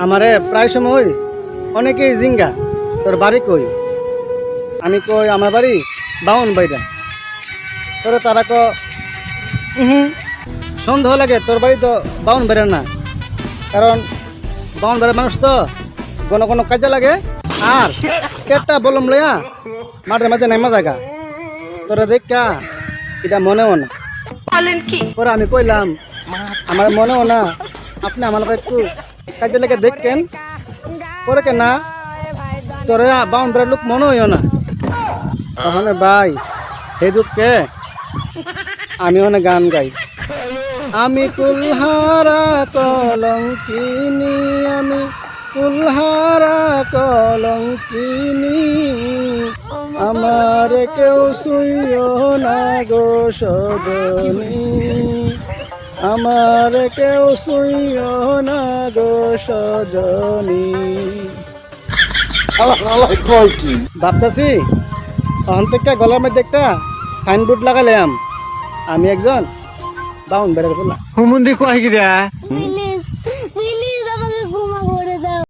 আমারে প্রায় সময় অনেকেই জিঙ্গা তোর বাড়ি কই। আমি কই আমার বাড়ি বাউন বাইরা। তোর তারা সন্দেহ লাগে তোর বাড়ি তো বাউন বাইরা না, কারণ বাউন বাইরের মানুষ তো কোনো কাজে লাগে আর কেটটা বলম লইয়া মাঠের মাঝে নেমা জায়গা তোরা দেখা এটা মনেও না। পরে আমি কইলাম আমার মনেও না, আপনি আমার একটু কাজে লেগে দেখেন। পরে কে না তোরে বাউন্ডারি লোক মনে হইও না। ওখানে ভাই সেই দুঃখে আমি ওখানে গান গাই। আমি কুলহারা কলঙ্কিনী, আমি কুলহারা কলঙ্কিনী, আমার কেউ শুইও না গো সদনী, আমার কেউ শুইও না গো সজনী। ভাবতেছি তখন থেকে গলার মধ্যে একটা সাইনবোর্ড লাগালাম, আমি একজন বাউন বেড়ার বললাম। হুমুন্দি কয় গিরা